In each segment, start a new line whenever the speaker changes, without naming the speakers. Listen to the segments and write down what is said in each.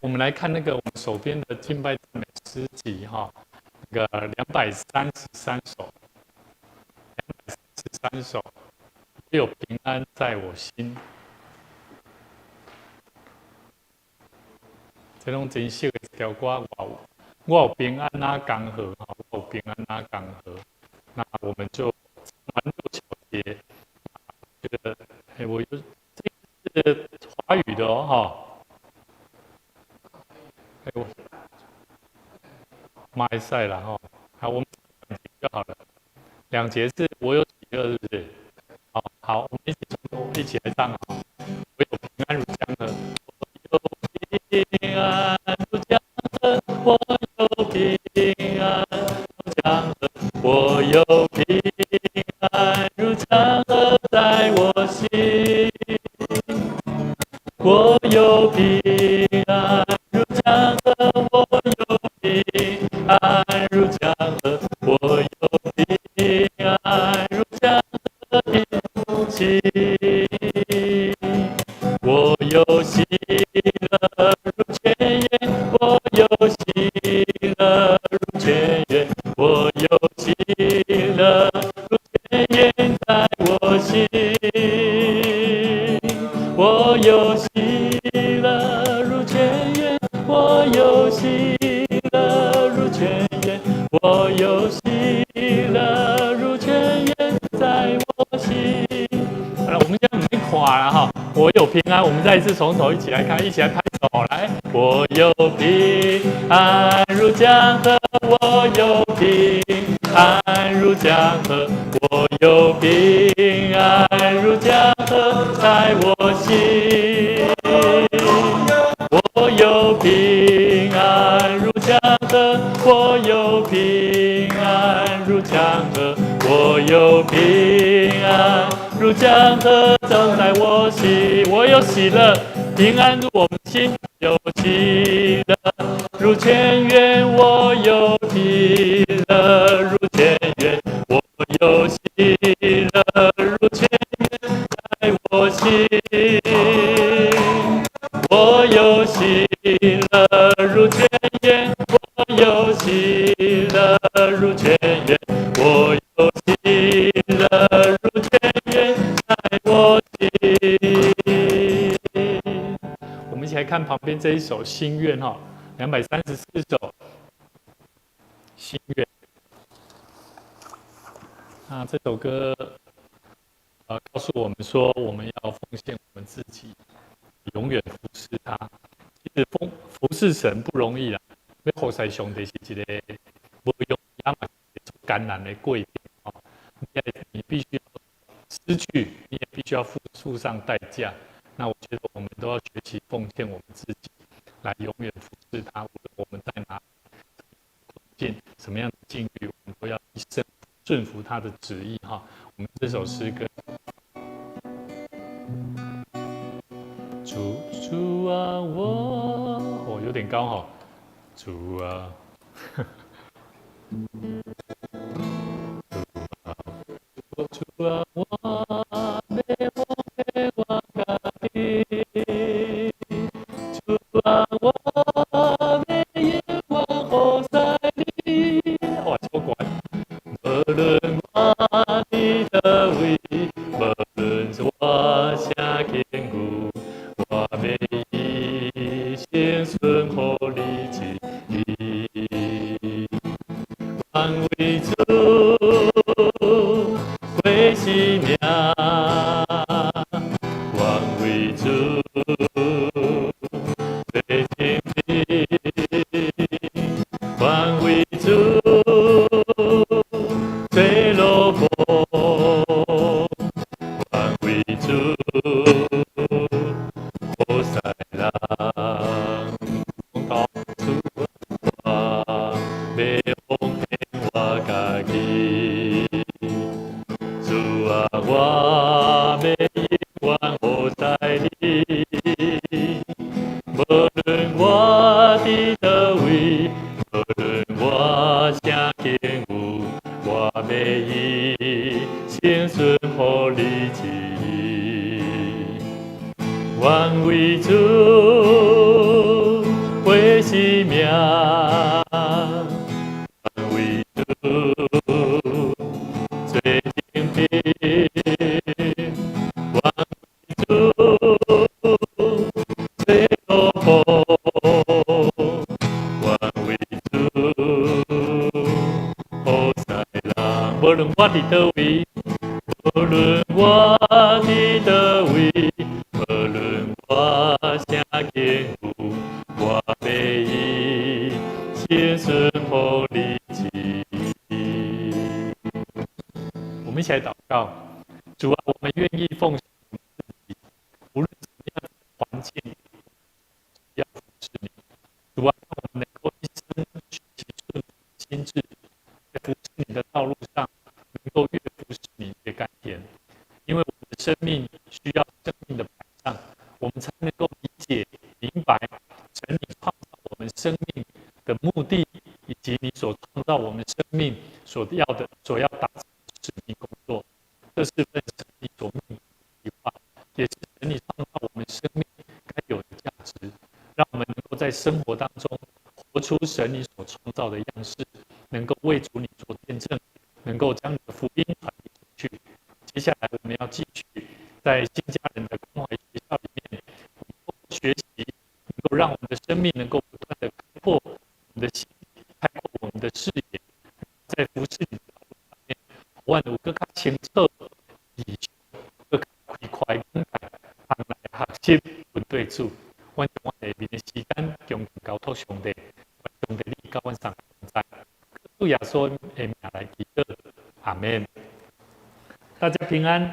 我们来看那个我们手边的敬拜赞美诗集哈，那个233首，233首，有平安在我心。这种真实的一条歌，我有平安啊，刚好哈，我有平安啊，刚好。那我们就蛮六小节，这个我有这是华语的哦哈，我马来赛了哈，好，我们2节就好了，2节是我有喜乐，是不是？好，我们一起来唱啊！我有平安如江河，我有平安如江河，我有平安如江河，我有平安如江河在我心，我有平安如江河，我有平安如江河，我有平安如江河的心，我有喜乐如泉源，我有喜乐如泉源，我有喜乐如泉源在我心，我有喜乐如泉源，我有喜乐如泉源，我有喜乐如泉源在我心。好了，我们现在没垮了哈，我有平安，我们再一次从头一起来看，一起来拍手来。我有平安如江河，我有平安如江河，我有平安如江河在我心。我有平安如江河，我有平安如江河，我有平安如江河正在我心。我有喜乐，平安入我们心，有喜乐如泉源，我有喜乐如泉源，我有喜乐如泉源在我心。我有喜乐如泉源，我有喜乐如泉源，我有喜乐如泉源在我心。我们一起来看旁边这一首心愿哈，234首心愿。那这首歌告诉我们说，我们要奉献我们自己，永远服侍他。其实服侍神不容易啦，要服侍上帝是一个无用也嘛艰难的过程哦。你必须要失去，你也必须要付上代价。那我觉得我们都要学习奉献我们自己，来永远服侍他。无论我们在哪里，什么样的境遇，我们都要一生顺服他的旨意哈。我们这首诗歌。主啊，我有点高哈。主啊，主啊，我要奉献我自己。主啊，我要往后在你。哇，超怪！无论我的位，无论我啥境遇。我要以心顺服你旨意，愿为主为生命，愿为主为天地，愿为主最落魄，愿为主。愿为主生命，为主做精兵，愿为主做老婆，愿为主好在人。无论我伫倒位，无论我伫倒位，无论我啥境遇，我要以心顺服你旨。我们一起来祷告，主啊，我们愿意奉献我们自己，无论怎么样的环境，要服侍你。主啊，让我们能够一生学习顺服心智，在服侍你的道路上，能够越服侍你越甘甜。因为我们的生命需要生命的摆上，我们才能够理解、明白神你创造我们生命的目的，以及你所创造我们生命所要达成的使命工作。这是份神你所命的计划，也是神你创造我们生命该有的价值，让我们能够在生活当中活出神你所创造的样式，能够为主你做见证，能够将你的福音传递出去。接下来我们要继续在新家人的关怀学校里面学习，能够让我们的生命能够不断的开阔我们的心，开阔我们的视野，在服侍你的道路上面，我有更加清澈、以更加快快更快，行来学习分对主。我用我下面的时间，共同交托上帝，上帝你教我上同在，主耶稣的名来祈祷，阿门。大家平安。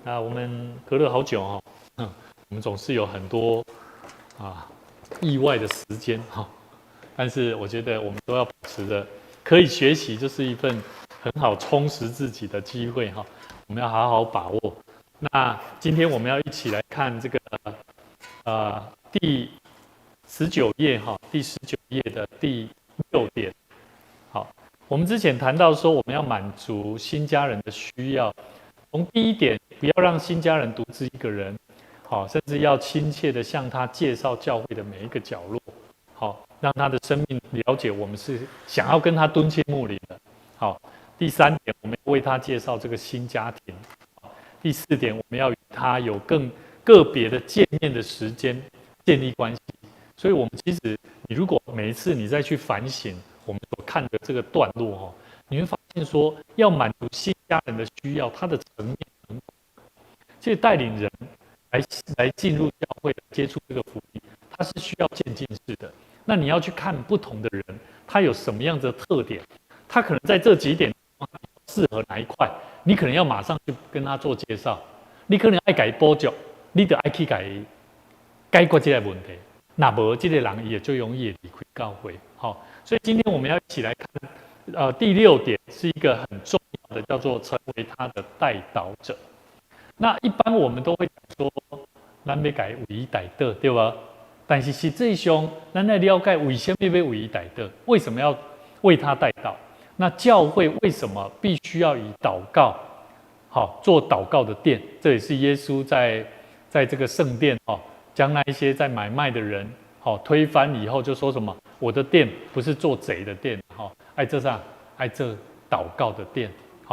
我们隔了好久我们总是有很多意外的时间但是我觉得我们都要保持着可以学习，就是一份很好充实自己的机会我们要好好把握。那今天我们要一起来看这个第19页第19页的第6点。好，我们之前谈到说，我们要满足新家人的需要。从第一点，不要让新家人独自一个人，甚至要亲切的向他介绍教会的每一个角落，让他的生命了解我们是想要跟他敦亲睦邻的。第3点，我们要为他介绍这个新家庭。第4点，我们要与他有更个别的见面的时间，建立关系。所以，我们其实你如果每一次你再去反省我们所看的这个段落你会发现说，要满足新家人的需要，它的层面很广。其实带领人来进入教会，接触这个福音，它是需要渐进式的。那你要去看不同的人，他有什么样子的特点，他可能在这几点适合哪一块，你可能要马上去跟他做介绍。你可能爱改补足，你就爱去改解决这个问题。那无这个人也就容易离开教会。所以今天我们要一起来看，第6点是一个很重要的，叫做成为他的代祷者。那一般我们都会讲说，咱要改为伊代祷，对吧？但是实际上，咱来了解为什么要为伊代祷，为什么要为他代祷？那教会为什么必须要以祷告，做祷告的殿？这也是耶稣在这个圣殿将那一些在买卖的人推翻以后，就说什么？我的殿不是做贼的殿，爱这祷告的殿。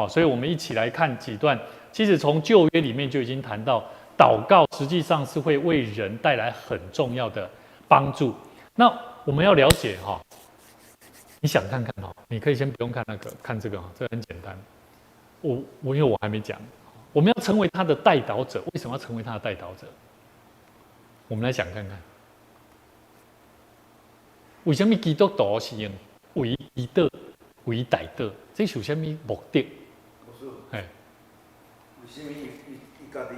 所以我们一起来看几段。其实从旧约里面就已经谈到，祷告实际上是会为人带来很重要的帮助。那我们要了解你想看看你可以先不用看看这个这个很简单。因为我还没讲，我们要成为他的代祷者。为什么要成为他的代祷者？我们来想看看，为什么基督徒是用为祈祷、为代祷？这是有什么目的？哎，
为什么伊家己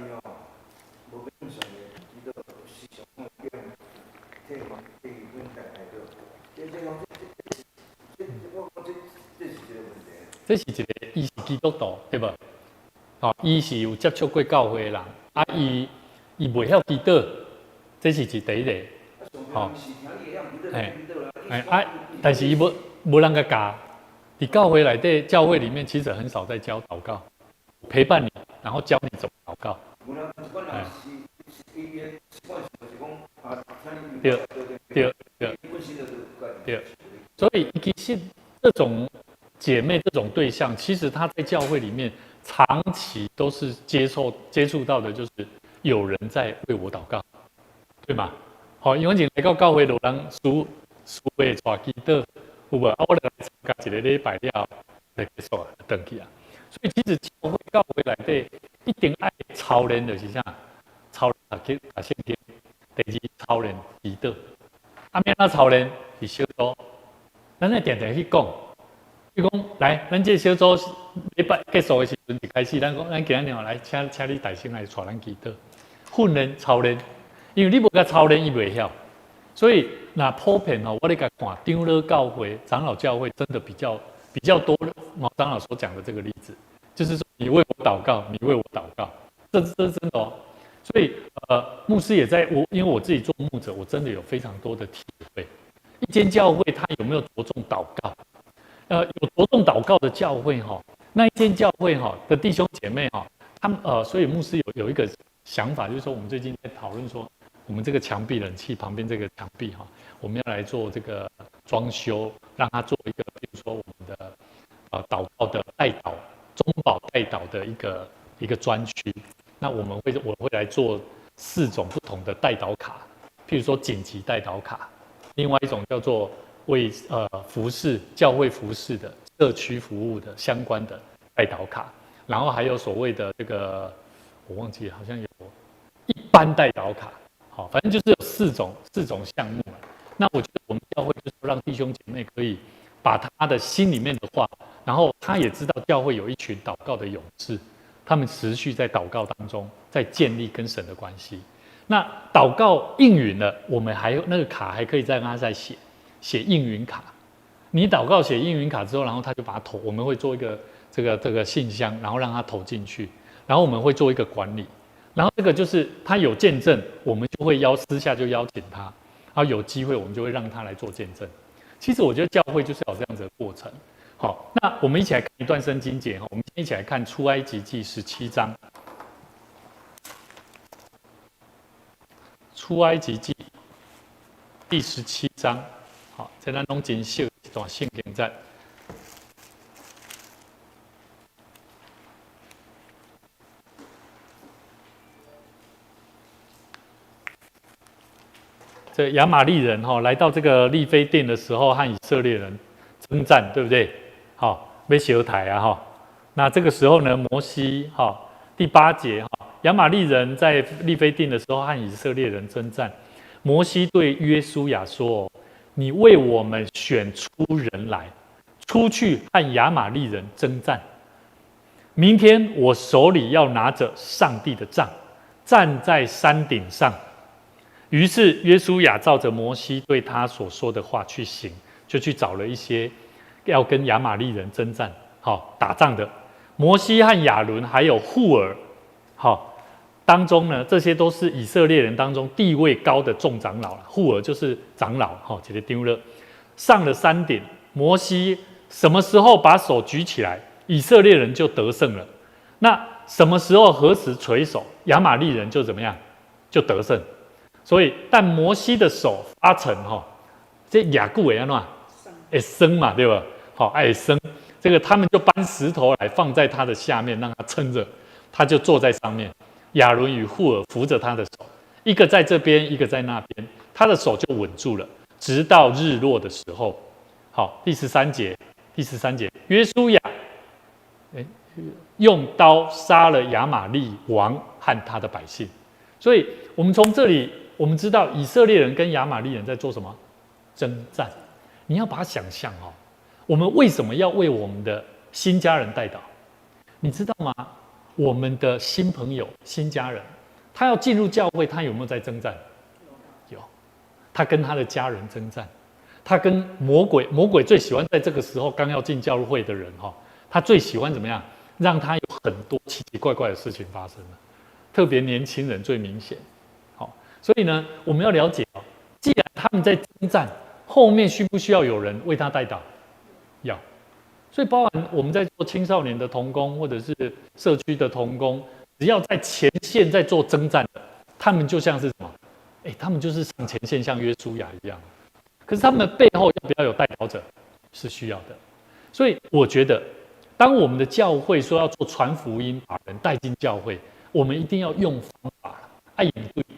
无变上的祈祷，时常变替阮代祷？这是一个问题。
这是一个，伊是基督徒，对吧？伊是有接触过教会的人，伊袂晓祈祷，这是第一个。但是伊无人甲教。你教会内底，教会里面其实很少在教祷告，陪伴你，然后教你怎么祷告。对。所以其实这种姐妹这种对象，其实她在教会里面长期都是接触到的，就是有人在为我祷告，对吗？好，因为前来到教会，有人输会带祈祷，有无？我来参加一个礼拜了，就结束啊，回去啊。所以其实教会内底一定爱操练就是啥？操练读圣经，第二操练祈祷。免怎操练是小组，咱来定定去讲。比如讲，来，咱这小组礼拜结束的时阵就开始，咱今日来，请你大声来带咱祈祷，训练操练。因为你无甲操练，伊袂晓。所以那普遍哦，我咧甲看长老教会、长老教会真的比较多。毛长老所讲的这个例子，就是说你为我祷告，你为我祷告，这是真的哦。所以牧师也在因为我自己做牧者，我真的有非常多的体会。一间教会它有没有着重祷告？有着重祷告的教会哈，那一间教会哈的弟兄姐妹哈，他们所以牧师有一个想法，就是说我们最近在讨论说，我们这个墙壁冷气旁边这个墙壁哈，我们要来做这个装修，让它做一个，比如说我们的祷告的代祷、中保代祷的一个专区。那我会来做4种不同的代祷卡，譬如说紧急代祷卡，另外一种叫做为服侍教会服侍的社区服务的相关的代祷卡，然后还有所谓的这个我忘记了，好像有一般代祷卡，好，反正就是有4种项目。那我觉得我们教会就是让弟兄姐妹可以把他的心里面的话，然后他也知道教会有一群祷告的勇士。他们持续在祷告当中，在建立跟神的关系。那祷告应允了，我们还有那个卡还可以再让他再写应允卡。你祷告写应允卡之后，然后他就把它投，我们会做一个这个信箱，然后让他投进去，然后我们会做一个管理。然后这个就是他有见证，我们就会私下就邀请他，然后有机会我们就会让他来做见证。其实我觉得教会就是有这样子的过程。好，那我们一起来看一段圣经节，我们一起来看出埃及记17章。出埃及记第17章，好，这咱拢真熟一段圣经节。这亚玛力人来到这个利非定的时候，和以色列人征战，对不对？好，被修台啊哈。那这个时候呢，摩西第8节亚玛力人在利非定的时候和以色列人征战。摩西对约书亚说：“你为我们选出人来，出去和亚玛力人征战。明天我手里要拿着上帝的杖，站在山顶上。”于是约书亚照着摩西对他所说的话去行，就去找了一些要跟亚玛力人征战、打仗的摩西和亚伦，还有户尔，当中呢，这些都是以色列人当中地位高的众长老了。户尔就是长老，这个丢了。上了山顶，摩西什么时候把手举起来，以色列人就得胜了。那什么时候何时垂手，亚玛力人就怎么样，就得胜。所以，但摩西的手发沉，这雅固也要怎？会生嘛，对吧？会生，这个他们就搬石头来放在他的下面，让他撑着，他就坐在上面。亚伦与户尔扶着他的手，一个在这边，一个在那边，他的手就稳住了，直到日落的时候。好，第十三节，约书亚用刀杀了亚玛力王和他的百姓。所以，我们从这里。我们知道以色列人跟亚玛力人在做什么？征战。你要把它想象我们为什么要为我们的新家人代祷？你知道吗？我们的新朋友、新家人，他要进入教会，他有没有在征战？有。他跟他的家人征战，他跟魔鬼最喜欢在这个时候刚要进教会的人他最喜欢怎么样？让他有很多奇奇怪怪的事情发生了，特别年轻人最明显。所以呢，我们要了解既然他们在征战，后面需不需要有人为他代祷？要。所以包含我们在做青少年的同工，或者是社区的同工，只要在前线在做征战的，他们就像是什么？他们就是上前线，像约书亚一样。可是他们背后要不要有代祷者？是需要的。所以我觉得，当我们的教会说要做传福音，把人带进教会，我们一定要用方法，用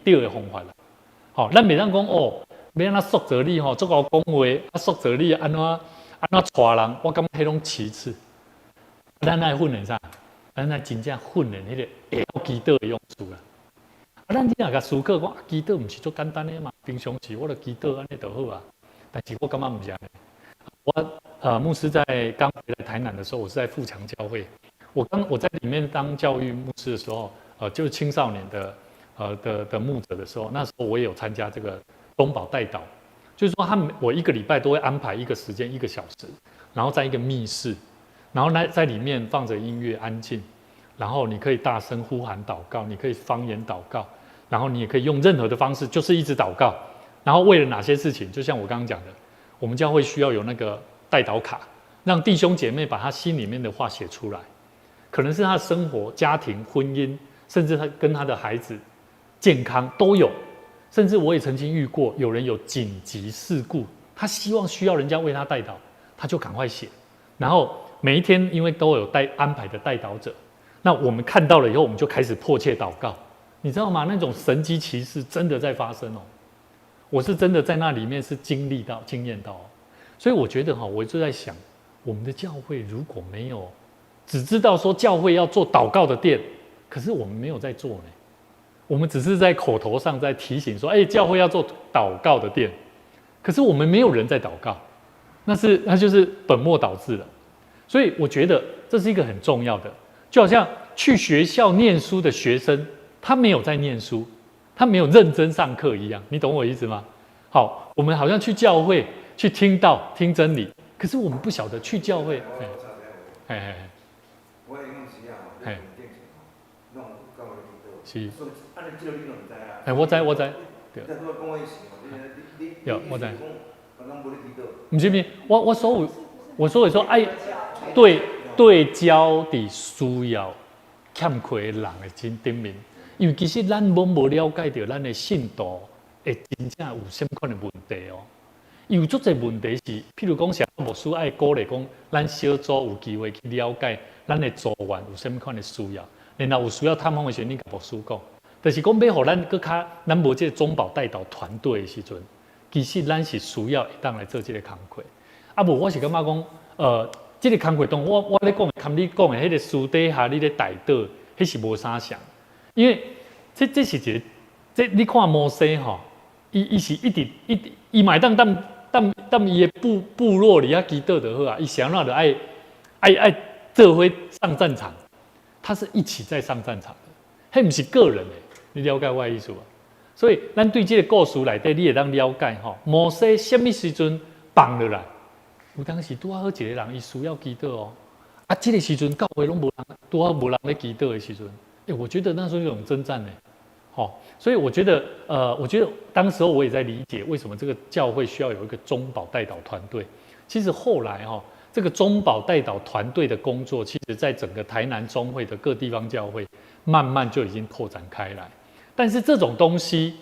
对的方法啦。好，咱袂当讲哦，要安怎塑造你吼，做个讲话，塑造你安怎带人，我感觉迄拢其次。咱爱训练啥？咱爱真正训练迄个会晓祈祷的用处啦。咱若甲思考讲，祈祷毋是足简单的嘛？平常时我著祈祷安尼就好啊。但是我感觉毋是安尼。我牧师在刚回来台南的时候，我是在富强教会。我在里面当教育牧师的时候，就是青少年的牧者的时候，那时候我也有参加这个东宝代祷，就是说我一个礼拜都会安排一个时间1个小时，然后在一个密室，然后在里面放着音乐安静，然后你可以大声呼喊祷告，你可以方言祷告，然后你也可以用任何的方式，就是一直祷告。然后为了哪些事情，就像我刚刚讲的，我们教会需要有那个代祷卡，让弟兄姐妹把他心里面的话写出来，可能是他的生活、家庭、婚姻，甚至他跟他的孩子健康都有。甚至我也曾经遇过有人有紧急事故，他需要人家为他代祷，他就赶快写。然后每一天因为都有安排的代祷者，那我们看到了以后，我们就开始迫切祷告，你知道吗？那种神迹奇事真的在发生哦。我是真的在那里面是经验到，所以我觉得我就在想，我们的教会如果没有只知道说教会要做祷告的殿，可是我们没有在做呢，我们只是在口头上在提醒说，教会要做祷告的殿，可是我们没有人在祷告，那就是本末倒置了。所以我觉得这是一个很重要的，就好像去学校念书的学生，他没有在念书。他没有认真上课一样，你懂我意思吗？好，我们好像去教会去听道、听真理，可是我们不晓得去教会。我
用时啊，弄到
是。
按你这个你都唔知啊？
我知。
对。
有我知。唔是咪？我所以说对焦的需要欠缺的人的真顶面。因为其实咱无了解到咱的信徒会真正有什么款的问题哦。有足侪问题是，譬如讲，像牧师爱鼓励讲，咱小组有机会去了解咱的组员有什么款的需要，然后有需要探访的时候，你甲牧师讲，就是讲要互咱咱无这个中保代祷团队的时阵，其实咱是需要当来做这个工作。无我是感觉讲，这个工作中，我咧讲，看你讲的迄个私底下你咧代祷，迄是无啥像。因为这是一个，你看摩西吼，伊是伊买当伊的部落里祈祷就好啊，伊想那就爱做伙上战场，他是一起在上战场的，迄不是个人的，你了解我的意思啊？所以咱对这个故事内底，你会当了解吼，摩西什么时阵放落来？有当时拄好一个人伊需要祈祷哦，这个时阵教会拢无人，拄好无人咧祈祷的时阵。我觉得那是一种征战呢，所以我觉得当时候我也在理解为什么这个教会需要有一个中保代祷团队。其实后来这个中保代祷团队的工作，其实在整个台南中会的各地方教会，慢慢就已经拓展开来。但是这种东西，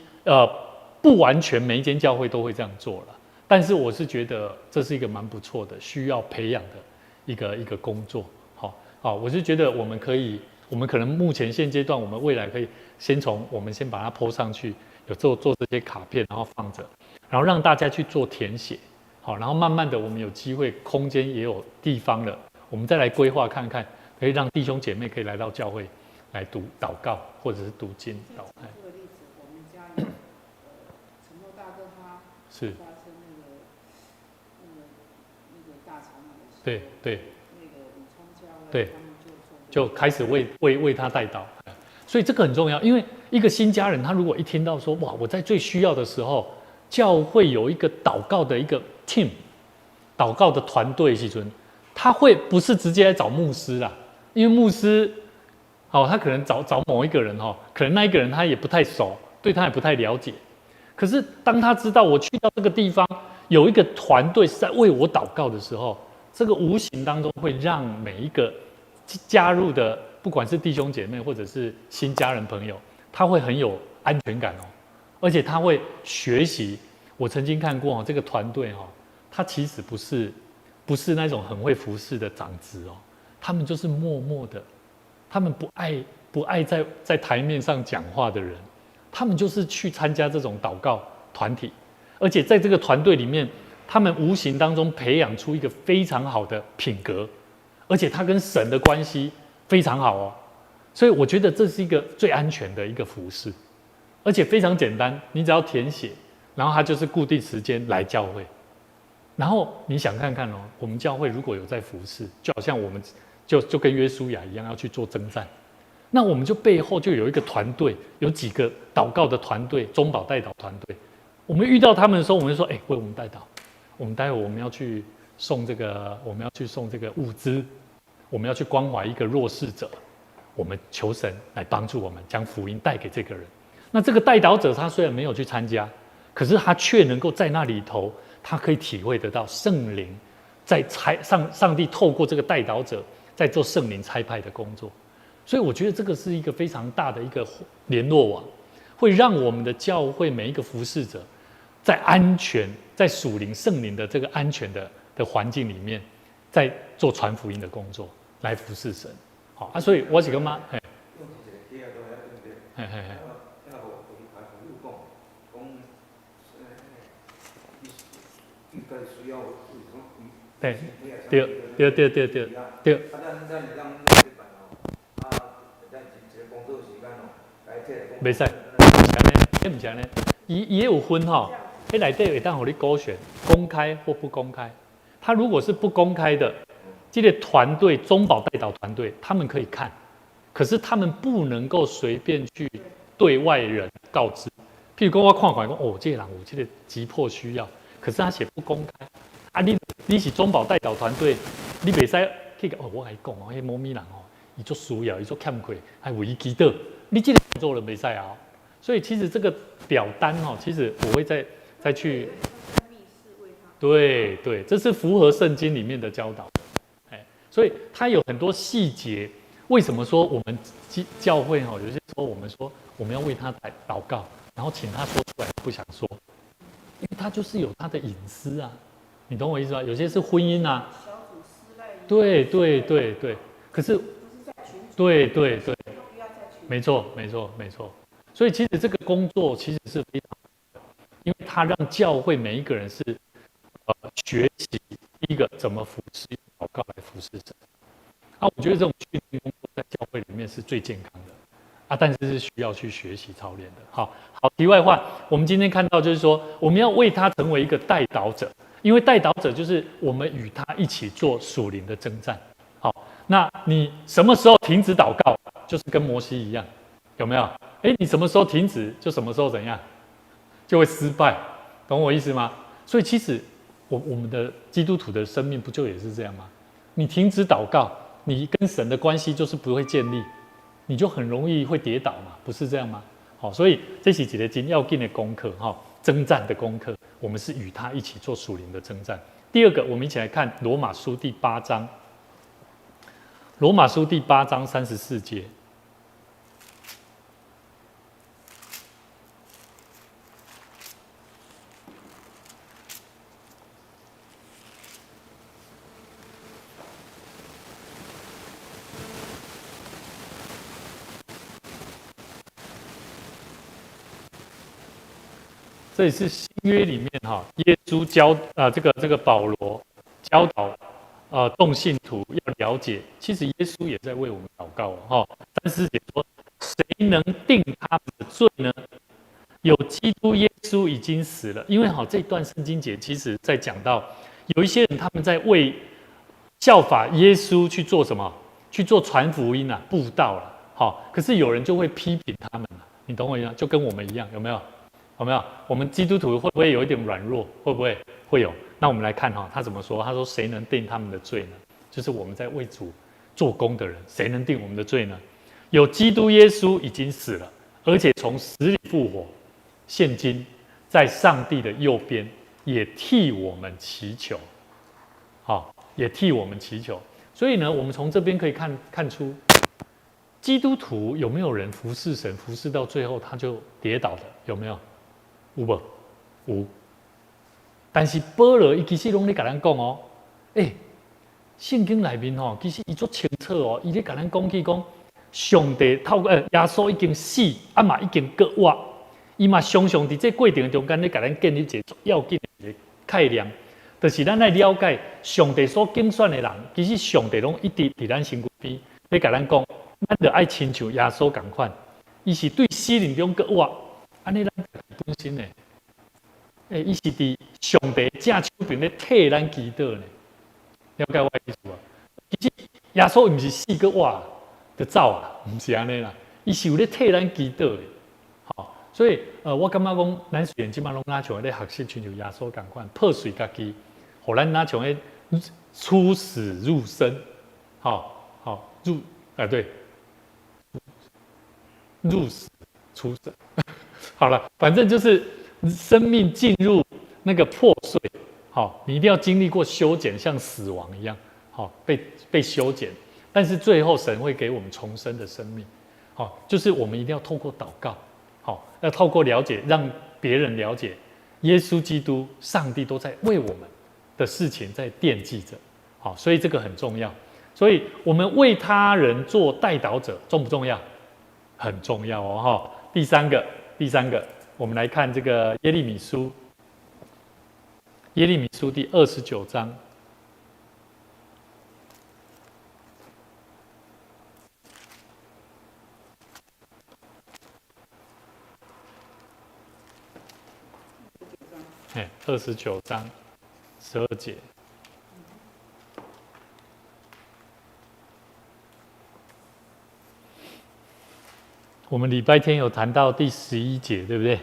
不完全每一间教会都会这样做了。但是我是觉得这是一个蛮不错的，需要培养的一个工作。我是觉得我们可能目前现阶段，我们未来可以我们先把它 po 上去，有做这些卡片，然后放着，然后让大家去做填写，然后慢慢的我们有机会，空间也有地方了，我们再来规划看看，可以让弟兄姐妹可以来到教会来祷告，或者是读经。
这个例子，我们家有陈诺大哥他
是
发生那个大潮那个时候，
对，
那个武昌教会
对。
他们
就开始为他代祷，所以这个很重要。因为一个新家人，他如果一听到说哇，我在最需要的时候，教会有一个祷告的一个 team， 祷告的团队时阵，他会不是直接来找牧师啦，因为牧师，他可能找某一个人可能那一个人他也不太熟，对他也不太了解。可是当他知道我去到这个地方，有一个团队是在为我祷告的时候，这个无形当中会让每一个加入的，不管是弟兄姐妹或者是新家人朋友，他会很有安全感而且他会学习。我曾经看过这个团队他其实不是不是那种很会服侍的长子哦，他们就是默默的，他们不爱在台面上讲话的人，他们就是去参加这种祷告团体，而且在这个团队里面，他们无形当中培养出一个非常好的品格，而且他跟神的关系非常好哦，所以我觉得这是一个最安全的一个服侍，而且非常简单，你只要填写，然后他就是固定时间来教会。然后你想看看哦，我们教会如果有在服侍，就好像我们就跟约书亚一样要去做征战，那我们就背后就有一个团队，有几个祷告的团队，中保代祷团队。我们遇到他们的时候，我们就说：“哎，为我们代祷，我们待会我们要去送这个，我们要去送这个物资，我们要去关怀一个弱势者，我们求神来帮助我们将福音带给这个人。”那这个代祷者他虽然没有去参加，可是他却能够在那里头。他可以体会得到圣灵在上帝透过这个代祷者在做圣灵差派的工作，所以我觉得这个是一个非常大的一个联络网，会让我们的教会每一个服侍者在安全、在属灵圣灵的这个安全的环境里面，在做传福音的工作，来服侍神。好啊，所以我是个妈，嘿，嘿嘿嘿。对，对，对，对，对，对，对。袂使，唔是安尼，伊也有分吼，迄内底会当互你勾选，公开或不公开。他如果是不公开的，这个团队中保代祷团队，他们可以看，可是他们不能够随便去对外人告知。譬如讲，我看看讲，哦，这个人有这个急迫需要，可是他写不公开。啊，你是中保代祷团队，你袂使去哦，我来讲哦，迄某咪人哦，伊做需要，伊做欠亏，还为伊祈祷，你这个做了袂使啊。所以其实这个表单哦，其实我会再去。对对，这是符合圣经里面的教导。哎，所以它有很多细节。为什么说我们教会哈，有些时候我们说我们要为他祷告，然后请他说出来，不想说，因为他就是有他的隐私啊。你懂我意思吗？有些是婚姻啊，对对对对，可是对对对，没错没错没错。所以其实这个工作其实是非常好的，因为它让教会每一个人是学习第一个怎么服侍祷告来服侍神。啊，我觉得这种训练工作在教会里面是最健康的啊，但是是需要去学习操练的。好，题外话，我们今天看到就是说，我们要为他成为一个代祷者。因为代祷者就是我们与他一起做属灵的征战。好，那你什么时候停止祷告，就是跟摩西一样，有没有？你什么时候停止，就什么时候怎样，就会失败，懂我意思吗？所以其实我们的基督徒的生命不就也是这样吗？你停止祷告，你跟神的关系就是不会建立，你就很容易会跌倒嘛，不是这样吗？好，所以这是一个很要紧的功课哈。征战的功课，我们是与他一起做属灵的征战。第二个，我们一起来看罗马书第8章。罗马书第8章34节。这里是新约里面哈，耶稣这个保罗教导众信徒要了解，其实耶稣也在为我们祷告哈。34节说，谁能定他们的罪呢？有基督耶稣已经死了。因为这一段圣经节其实在讲到有一些人他们在为效法耶稣去做什么？去做传福音啊，布道了。好，可是有人就会批评他们，你懂我意思吗？就跟我们一样，有没有？有没有？我们基督徒会不会有一点软弱？会不会？会有。那我们来看他怎么说？他说：“谁能定他们的罪呢？”就是我们在为主做工的人，谁能定我们的罪呢？有基督耶稣已经死了，而且从死里复活，现今在上帝的右边，也替我们祈求。好，也替我们祈求。所以呢，我们从这边可以看出，基督徒有没有人服侍神，服侍到最后他就跌倒的？有没有？有无？有。但是保罗伊其实拢咧甲咱讲哦，圣经内面其实伊足清楚哦，伊咧甲咱讲起讲，上帝透过耶稣已经死，嘛已经搁活，伊嘛常常伫这过程中间咧甲咱建立一个要紧的一个概念，就是咱来了解上帝所拣选的人，其实上帝拢一直伫咱身躯边，咧甲咱讲，咱着爱亲像耶稣共款，伊是对死人中搁活，安尼咱本身呢，伊是伫上帝正手边咧替咱祈祷呢。了解我的意思啊？其实耶稣毋是死个活就走啊，毋是安尼啦，伊是有咧替咱祈祷的。好，所以我感觉讲，咱虽然即摆拢哪像咧学习，亲像耶稣共款，破碎家己，互咱哪像咧出死入生，好对，入死出生，好了，反正就是生命进入那个破碎。好，你一定要经历过修剪，像死亡一样，好被修剪，但是最后神会给我们重生的生命，好，就是我们一定要透过祷告，好，要透过了解，让别人了解耶稣基督、上帝都在为我们的事情在惦记着，好，所以这个很重要，所以我们为他人做代祷者重不重要？很重要哦，哈。第三个，我们来看这个耶利米书。耶利米书第29章，29章12节。我们礼拜天有谈到第11节，对不对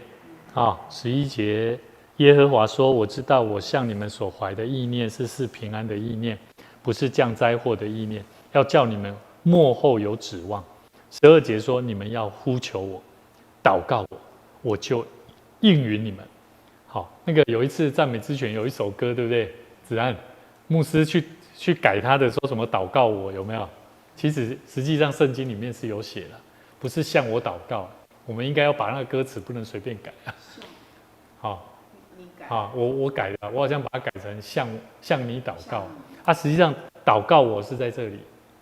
？11节。耶和华说：“我知道，我向你们所怀的意念是赐平安的意念，不是降灾祸的意念，要叫你们末后有指望。”12节说：“你们要呼求我，祷告我，我就应允你们。”好，那个有一次赞美之泉有一首歌，对不对？子安牧师去改他的，说什么祷告我有没有？其实实际上圣经里面是有写的，不是向我祷告，我们应该要把那个歌词不能随便改啊。好。我改了，我好像把它改成向你祷告。实际上祷告我是在这里，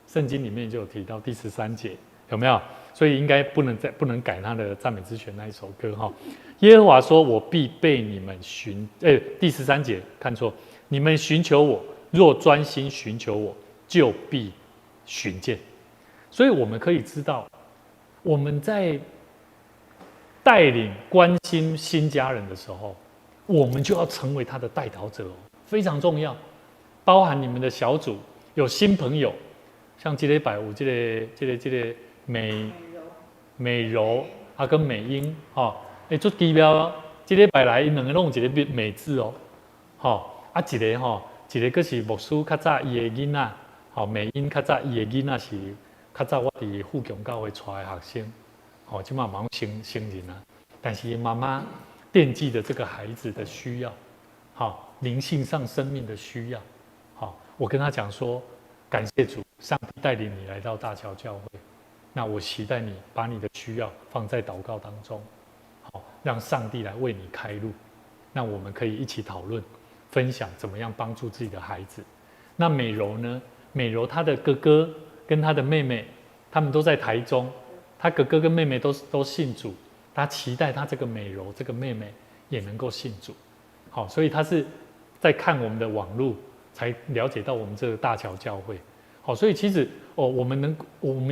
圣经里面就有提到第13节，有没有？所以应该不能改他的赞美之泉那一首歌哈。耶和华说：“我必被你们第13节看错，你们寻求我，若专心寻求我，就必寻见。”所以我们可以知道，我们在带领关心新家人的时候，我们就要成为他的代祷者哦，非常重要。包含你们的小组有新朋友，像这礼拜有这个美柔跟美英做奇妙哦。这礼拜来，因两个弄一个美字哦，一个是牧师较早伊的囡仔，美英较早伊的囡仔是较早我伫富强教会带的学生，即马忙成人啊，但是妈妈惦记着这个孩子的需要，灵性上生命的需要，我跟他讲说，感谢主，上帝带领你来到大桥教会，那我期待你把你的需要放在祷告当中，让上帝来为你开路，那我们可以一起讨论，分享怎么样帮助自己的孩子。那美柔呢？美柔她的哥哥跟她的妹妹，他们都在台中，她哥哥跟妹妹都信主。他期待他这个美柔这个妹妹也能够信主，所以他是在看我们的网络才了解到我们这个大桥教会，所以其实我们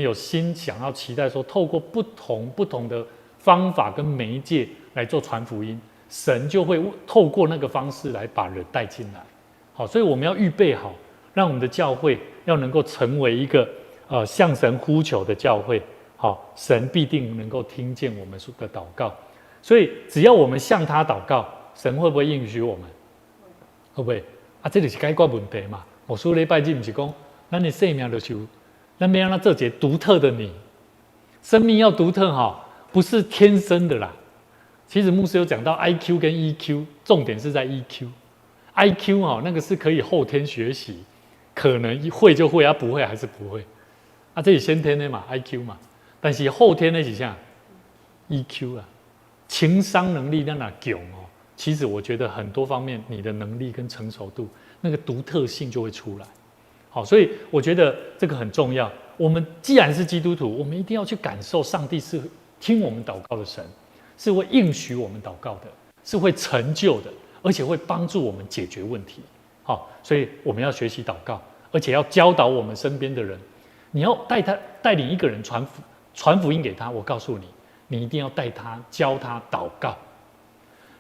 有心想要期待说，透过不同的方法跟媒介来做传福音，神就会透过那个方式来把人带进来，所以我们要预备好，让我们的教会要能够成为一个向神呼求的教会。神必定能够听见我们的祷告，所以只要我们向他祷告，神会不会应许我们？会不会？这就是解决问题嘛。我说礼拜日不是讲，咱的生命就是咱要让它做一个独特的你，生命要独特不是天生的啦。其实牧师有讲到 IQ 跟 EQ， 重点是在 EQ。IQ 那个是可以后天学习，可能会就会，不会还是不会。这是先天的嘛 ，IQ 嘛。但是后天的是啥 ？EQ 啊，情商能力在哪强其实我觉得很多方面，你的能力跟成熟度，那个独特性就会出来。好，所以我觉得这个很重要。我们既然是基督徒，我们一定要去感受上帝是听我们祷告的神，是会应许我们祷告的，是会成就的，而且会帮助我们解决问题。好，所以我们要学习祷告，而且要教导我们身边的人。你要带领一个人传福音给他，我告诉你，你一定要教他祷告。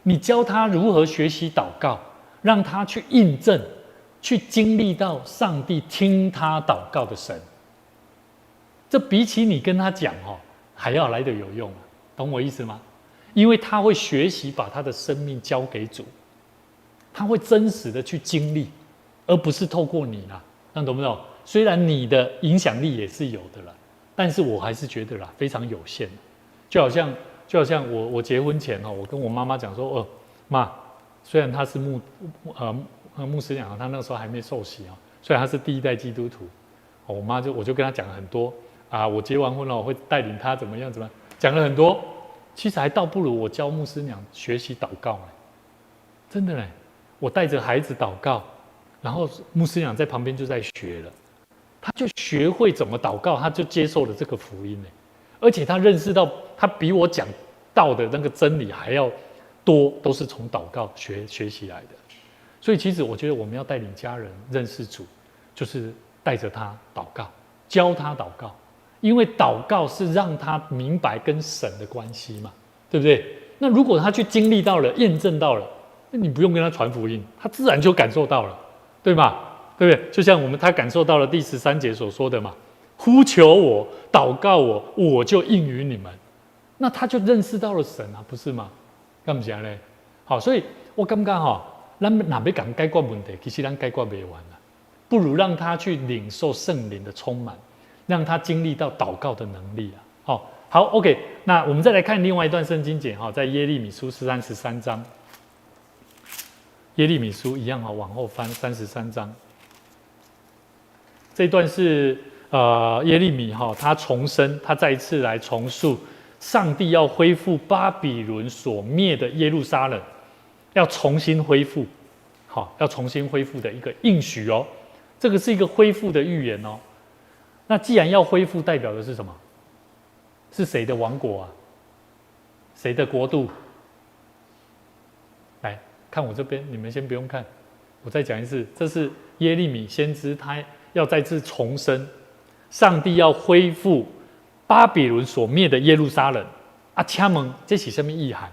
你教他如何学习祷告，让他去印证，去经历到上帝听他祷告的神。这比起你跟他讲还要来得有用啊，懂我意思吗？因为他会学习把他的生命交给主，他会真实的去经历，而不是透过你啦，那懂不懂？虽然你的影响力也是有的啦，但是我还是觉得啦非常有限。就好像我结婚前我跟我妈妈讲说，妈，虽然她是牧师娘，她那个时候还没受洗虽然她是第一代基督徒，我就跟她讲了很多啊，我结完婚了，我会带领她怎么样，讲了很多。其实还倒不如我教牧师娘学习祷告真的嘞，我带着孩子祷告，然后牧师娘在旁边就在学了，他就学会怎么祷告，他就接受了这个福音而且他认识到他比我讲道的那个真理还要多，都是从祷告学习来的。所以其实我觉得我们要带领家人认识主，就是带着他祷告，教他祷告，因为祷告是让他明白跟神的关系嘛，对不对？那如果他去经历到了，验证到了，那你不用跟他传福音，他自然就感受到了，对吗？对不对？就像他感受到了第13节所说的嘛，呼求我，祷告我，我就应允你们。那他就认识到了神啊，不是吗？干不起来嘞？好，所以我感觉咱哪要讲解决问题，其实咱解决不完了，不如让他去领受圣灵的充满，让他经历到祷告的能力好 ，OK。那我们再来看另外一段圣经节在耶利米书33章，耶利米书一样往后翻33章。这段是耶利米他重生，他再一次来重述上帝要恢复巴比伦所灭的耶路撒冷，要重新恢复，要重新恢复的一个应许这个是一个恢复的预言那既然要恢复，代表的是什么？是谁的王国啊？谁的国度？来看我这边，你们先不用看，我再讲一次，这是耶利米先知他要再次重生，上帝要恢复巴比伦所灭的耶路撒冷请问这是什么意涵？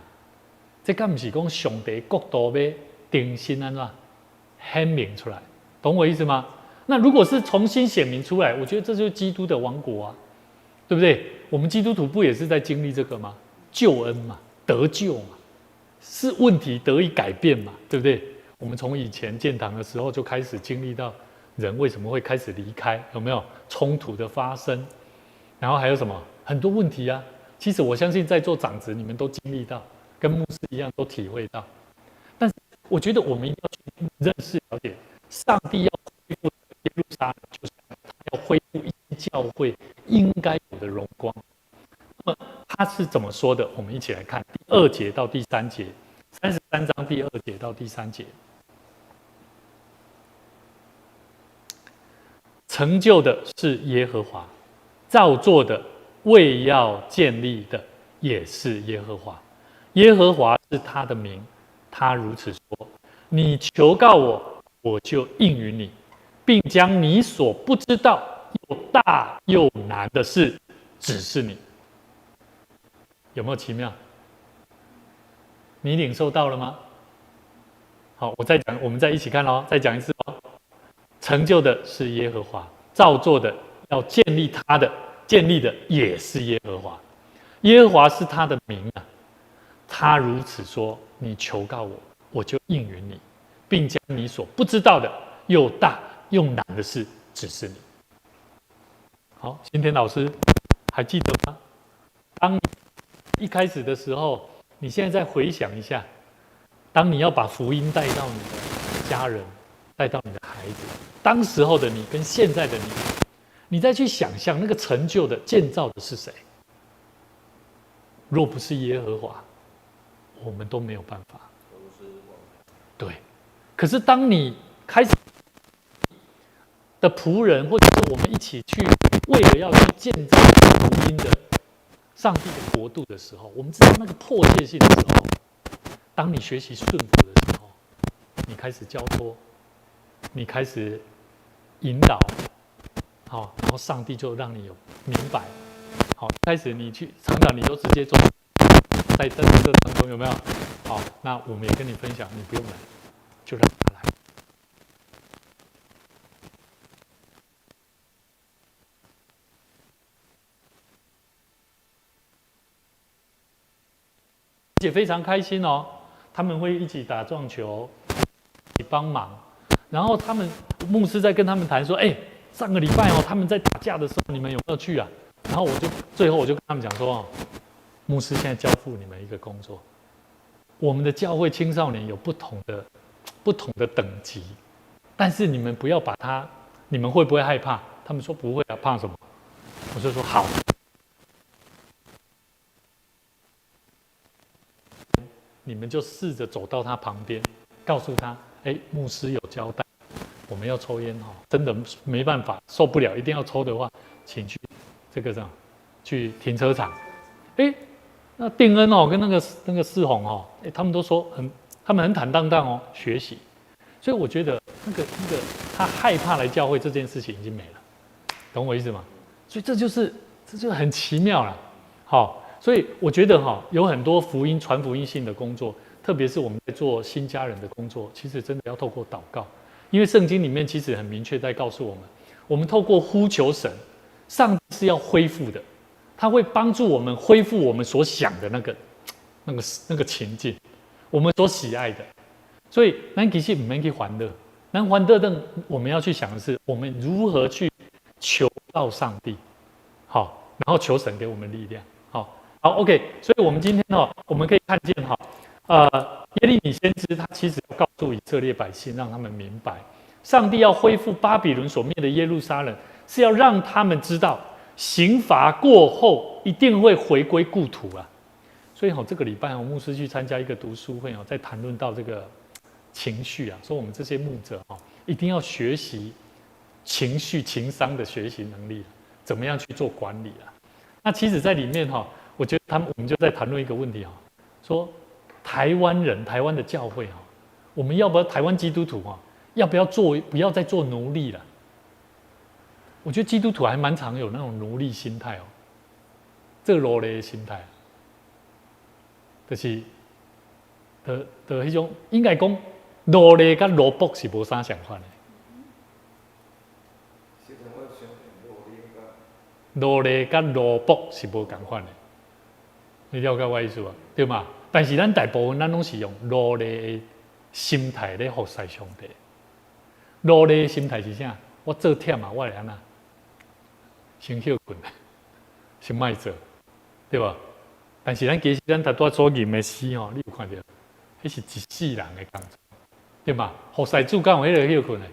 这敢不是讲上帝国度要重新显明出来，懂我意思吗？那如果是重新显明出来，我觉得这就是基督的王国啊，对不对？我们基督徒不也是在经历这个吗？救恩嘛，得救嘛，是问题得以改变嘛，对不对？我们从以前建堂的时候就开始经历到人为什么会开始离开，有没有冲突的发生？然后还有什么很多问题啊？其实我相信在座长子你们都经历到，跟牧师一样都体会到。但是我觉得我们一定要去认识了解，上帝要恢复耶路撒冷，就是他要恢复一教会应该有的荣光。那么他是怎么说的？我们一起来看第2节到第3节，33章第2节到第3节。成就的是耶和华，造作的为要建立的也是耶和华。耶和华是他的名，他如此说：你求告我，我就应允你，并将你所不知道又大又难的事指示你。有没有奇妙？你领受到了吗？好，我再讲，我们再一起看再讲一次成就的是耶和华，造作的要建立他的，建立的也是耶和华。耶和华是他的名啊，他如此说：你求告我，我就应允你，并将你所不知道的又大又难的事指示你。好，新田老师还记得吗？当一开始的时候，你现在再回想一下，当你要把福音带到你的家人，带到你的孩子，当时候的你跟现在的你，你再去想象那个成就的建造的是谁？若不是耶和华，我们都没有办法。对，可是当你开始的仆人，或者是我们一起去为了要去建造福音的上帝的国度的时候，我们知道那个迫切性的时候，当你学习顺服的时候，你开始交托，你开始引导，好，然后上帝就让你有明白，好，开始你去常常你就直接做，在这当中有没有？好，那我们也跟你分享，你不用来，就让他来。也非常开心哦，他们会一起打撞球，一起帮忙。然后他们牧师在跟他们谈说：“哎，上个礼拜哦，他们在打架的时候，你们有没有去啊？”然后最后我就跟他们讲说：“哦，牧师现在交付你们一个工作，我们的教会青少年有不同的等级，但是你们不要把它，你们会不会害怕？”他们说不会啊，怕什么？我就说好。你们就试着走到他旁边，告诉他：“哎，牧师有交代，我们要抽烟哈，真的没办法，受不了，一定要抽的话，请去这个上，去停车场。”哎，那定恩哦，跟那个世宏哦，哎，他们都说他们很坦荡荡哦，学习。所以我觉得那个他害怕来教会这件事情已经没了，懂我意思吗？所以这就是很奇妙了，好。所以我觉得有很多传福音性的工作，特别是我们在做新家人的工作，其实真的要透过祷告，因为圣经里面其实很明确在告诉我们透过呼求神，上帝是要恢复的，他会帮助我们恢复我们所想的那个情境，我们所喜爱的。所以咱其实不免去欢乐，咱欢乐的我们要去想的是，我们如何去求到上帝，好，然后求神给我们力量，好。好 ，OK， 所以我们今天我们可以看见耶利米先知他其实要告诉以色列百姓，让他们明白，上帝要恢复巴比伦所灭的耶路撒冷，是要让他们知道，刑罚过后一定会回归故土啊。所以这个礼拜牧师去参加一个读书会在谈论到这个情绪啊，说我们这些牧者一定要学习情绪情商的学习能力，怎么样去做管理啊？那其实在里面我觉得我们就在谈论一个问题说台湾的教会我们要不要台湾基督徒要不要再做奴隶了？我觉得基督徒还蛮常有那种奴隶心态这个奴隶的心态，就是那种应该讲奴隶跟奴仆是无啥相反的。奴隶跟奴仆是无同款的。你了解我意思吧？对吗？但是咱大部分咱拢是用奴隶的心态来服侍上帝。奴隶的心态是啥？我做忝我来安那，先休困，先卖做，对吧？但是其实咱所做任的事你有看到，那是一世人的工作，对吗？服侍主敢有迄个休困的？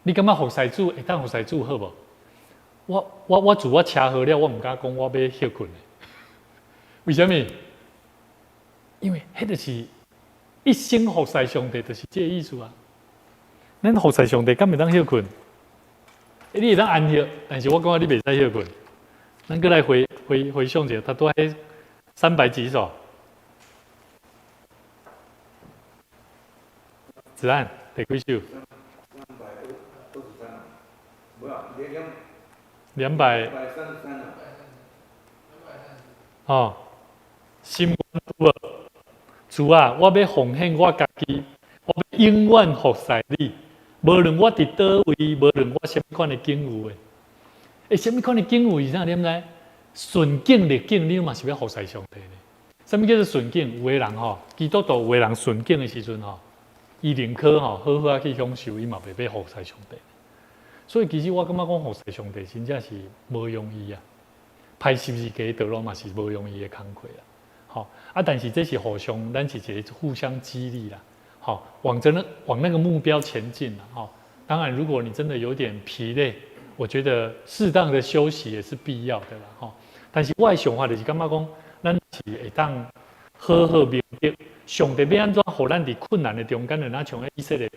你感觉服侍主会当服侍主好无？我自我车好了，我唔敢讲我要休困的。为什么？因为迄就是一生服侍上帝，就是这个意思啊。咱服侍上帝，敢袂当休困？你会当安歇，但是我感觉你袂使休困。咱过来回想一下，他都还300几首。子安第几首？233心愿有无？主啊，我要奉献我家己，我要永远服侍你，无论我伫倒位，无论我什么款的境遇什么款的境遇是啥？你知？顺境逆境，你嘛是要服侍上帝的。什么叫做顺境？有的人基督徒有的人顺境的时阵伊宁可好好去享受，伊嘛袂要服侍上帝。所以其实我感觉讲服侍上帝真正是无容易啊，歹是不是家道路嘛是无容易的工课啦。但是这是互相，咱是一个互相激励啦。往那个目标前进啦。当然，如果你真的有点疲累，我觉得适当的休息也是必要的啦。但是我的想法就是感觉讲，咱是会当好好明白，上帝要安怎，互咱伫困难的中间，像以色列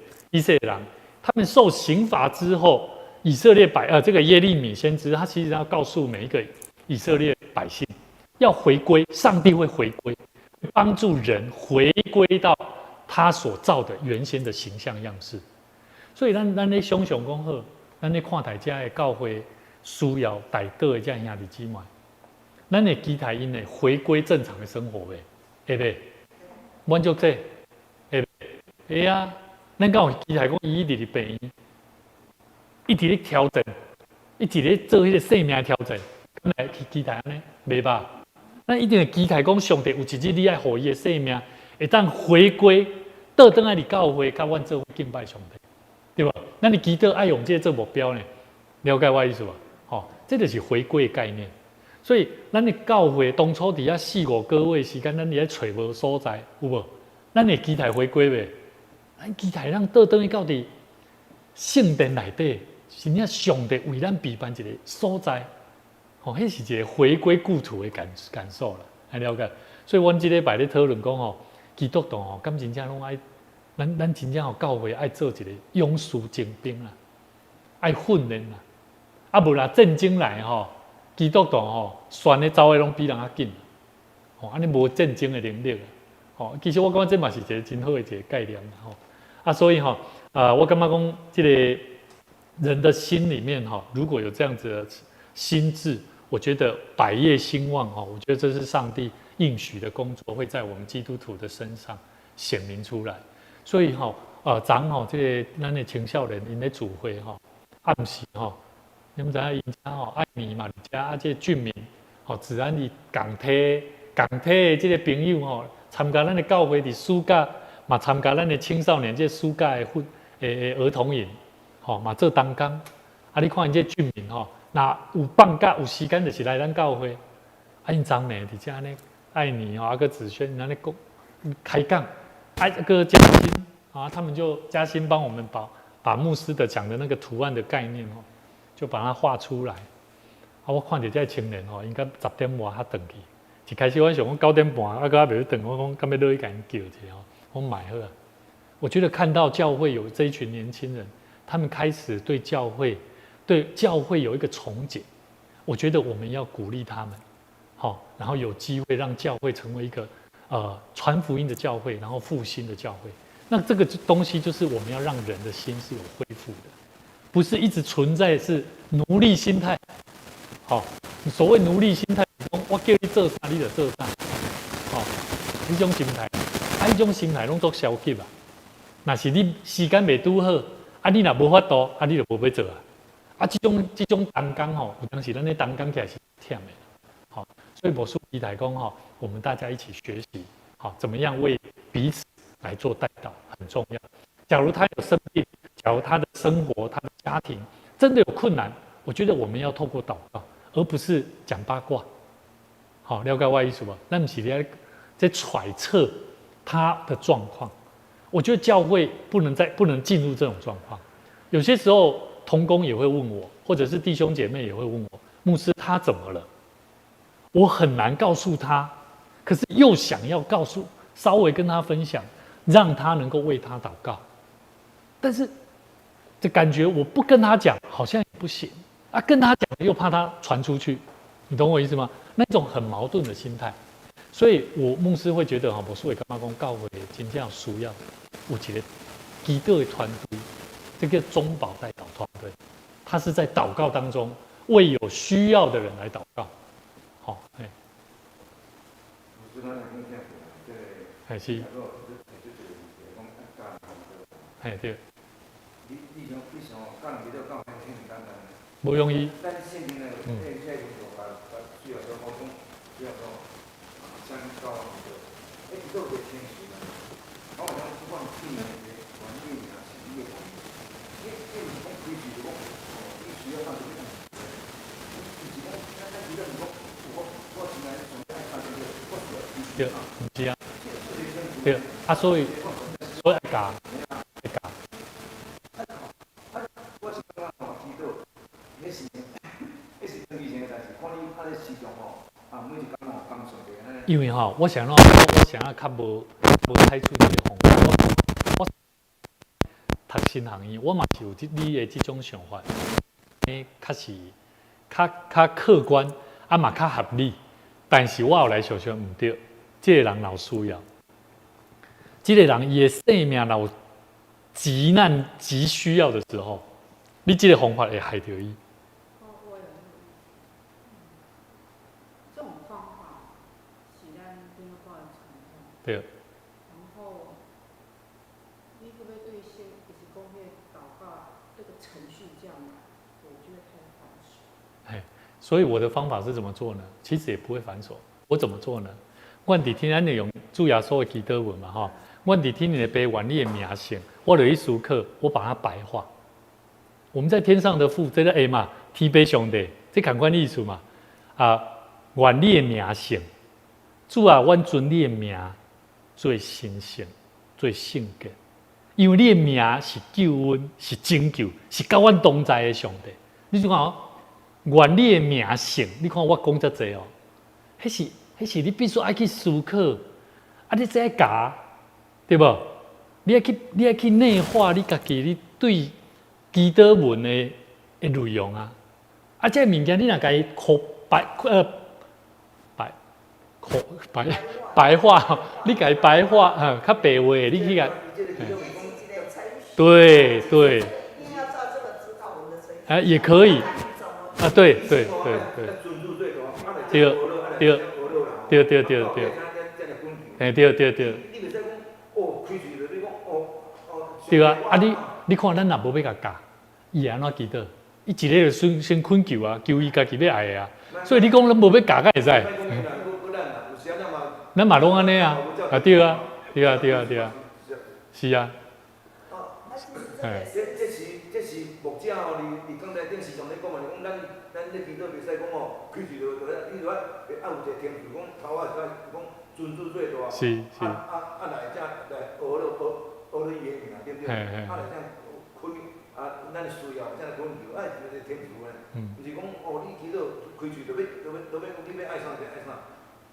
人，他们受刑罚之后，以色列这个耶利米先知，他其实要告诉每一个以色列百姓，要回归，上帝会回归，帮助人回归到他所造的原先的形象样式。所以咱咧想想讲好，咱咧看大家的教会需要带倒的这兄弟姊妹，咱会期待因会回归正常的生活呗，会袂？满足这，会袂？会啊！咱敢有期待讲伊一直伫病院，一直咧调整，一直咧做迄个生命调整，敢会期待安尼？袂吧？咱一定会期待讲上帝有一日你爱互伊的生命会当回归，倒转来伫教会，甲阮做敬拜上帝。对吧？那你记得爱用这做目标呢？了解我意思吧？这就是回归的概念。所以，咱的教会当初伫遐4-5个月时间，咱伫遐找无所在，有无？咱会期待回归袂？咱期待让倒转去到伫圣殿内底，真正上帝为咱备办一个所在。迄是一个回归故土的感受啦，还了解？所以，阮即礼拜咧讨论讲基督徒敢真正拢爱。咱真正教会爱做一个勇士精兵啦，爱训练啦，啊无啦战争来基督徒选的走的拢比人较紧，安尼无战争的能力其实我感觉这嘛是一个真好的一个概念啦所以我感觉讲这个人的心里面如果有这样子的心智，我觉得百业兴旺我觉得这是上帝应许的工作，会在我们基督徒的身上显明出来。所以昨这个咱的青少年因咧聚会暗时你们知影因家爱你嘛，遮这个俊民自然伊港体的这个朋友参加咱的教会的暑假，嘛参加咱的青少年这个暑假的儿童营嘛做当工你看因这俊民那有放假有时间就是来咱教会因昨暝伫遮呢爱你个子轩那咧讲开讲。这个加薪他们就加薪帮我们把牧师的讲的那个图案的概念就把它画出来。我看到这青年应该10点外才回去。一开始我想讲9点半，还没回，我讲敢要落去甲因叫一下我买好了。我觉得看到教会有这一群年轻人，他们开始对教会有一个憧憬，我觉得我们要鼓励他们，然后有机会让教会成为一个。传福音的教会，然后复兴的教会，那这个东西就是我们要让人的心是有恢复的，不是一直存在是奴隶心态。所谓奴隶心态，我叫你做啥你就做啥，这种心态，这种心态拢做消极啊。那是你时间未拄好，你若无法度，你就无要做这种当工有当时咱咧当工起来是忝的。所以我是期待讲我们大家一起学习，怎么样为彼此来做代祷很重要。假如他有生病，假如他的生活、他的家庭真的有困难，我觉得我们要透过祷告，而不是讲八卦。了解我意思吧？那不是在揣测他的状况。我觉得教会不能进入这种状况。有些时候同工也会问我，或者是弟兄姐妹也会问我，牧师他怎么了？我很难告诉他，可是又想要稍微跟他分享，让他能够为他祷告。但是这感觉我不跟他讲好像也不行跟他讲又怕他传出去，你懂我意思吗？那种很矛盾的心态。所以我牧师会觉得我是会干嘛讲教会真正需要有一个基督的团队，这个中保代祷团队，他是在祷告当中为有需要的人来祷告。是。对。无容易。对，唔是啊，对所以爱教，会教。因为我想要较无采取这个方法，读新行业，我嘛是有你的这种想法，较是较客观，啊嘛较合理。但是我后来想想唔对，这个人老需要，这个人伊的生命老急难急需要的时候，你这个方法会害到伊。
我有这种方法，是咱顶个的传统。
对。
然后，你可不可以对现就是讲迄祷告这个程序这样来？我觉得太繁琐。
哎，所以我的方法是怎么做呢？其实也不会繁琐。我怎么做呢？我伫天咱用主耶稣的祈祷文嘛，哈，我伫天你的悲愿你的名声，我有一书课，我把它白话。我们在天上的父，这个 A 嘛，天父上帝，这感官艺术嘛，啊，愿你的名声，主啊，我尊你的名做神圣，做圣洁，因为你的名是救恩，是拯救，是甲阮同在的上帝。你就看哦，愿你的名声，你看我讲遮济哦。迄是你必须爱去思考，啊，你才教，对不？你爱去内化你家己，你对祈祷文的内容啊，啊，这物件你若家己白话，你家己白话，较白话，你去甲，对，啊，也可以，啊，对，对。哎，对。对啊，啊你看咱若无要甲教，伊安怎祈祷？伊一个就先困求啊，求伊家己要爱的啊。所以你讲咱无要教，敢会使？咱嘛拢安尼啊，啊对啊，是啊。
哎，这是目前哦，你刚才电视上咧讲嘛，讲咱咧祈祷袂使讲哦，开始就你就按有一个天数，讲头啊讲尊主最大，
是。
来遮来学你言语啊，对不对？来遮开咱的需要，遮困求，就是天数咧，不是讲哦，你祈祷开始就要你要爱啥就爱啥，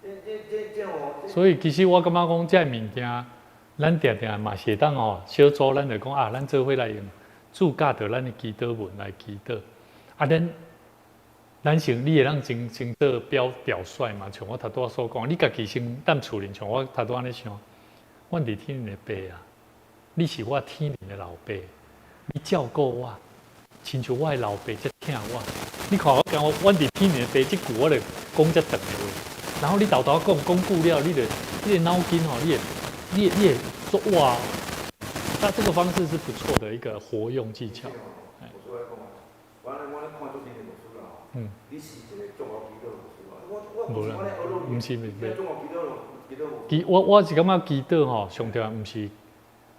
这哦。
所以其实我感觉讲这物件。咱定定嘛是会当哦，小组咱就讲啊，咱做伙来用主教着咱的祈祷文来祈祷。啊，咱先你会当真做表率嘛？像我头拄仔所讲，你家己先踮厝里，像我头拄仔咧想，阮伫天灵的爸啊，你是我天灵的老爸，你照顾我，亲像我的老爸才疼我。你看我讲阮伫天灵的爸，即句我就讲遮长的话，然后你豆豆讲久了，你的脑筋吼，你也说哇，那这个方式是不错的一个活用技巧。你是一个中学祈祷无啦，唔是。我是感觉祈祷吼，上条唔是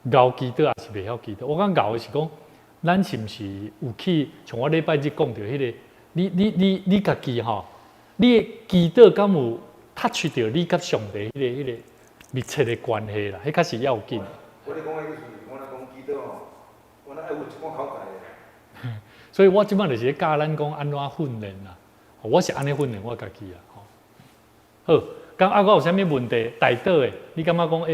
教祈祷，也是袂晓祈祷。我讲教的是讲，咱是唔是有去像我礼拜日讲到迄个，你家己吼，你的祈祷敢有 touch 到你甲上帝迄个密切的关系啦，迄较是要紧。我咧讲的意思，我咧讲祈祷吼，我咧爱有一款口才的。所以我即摆就是教咱讲安怎训练啦，我是安尼训练我家己啊。好，讲我有啥物问题？大道的，你感觉讲要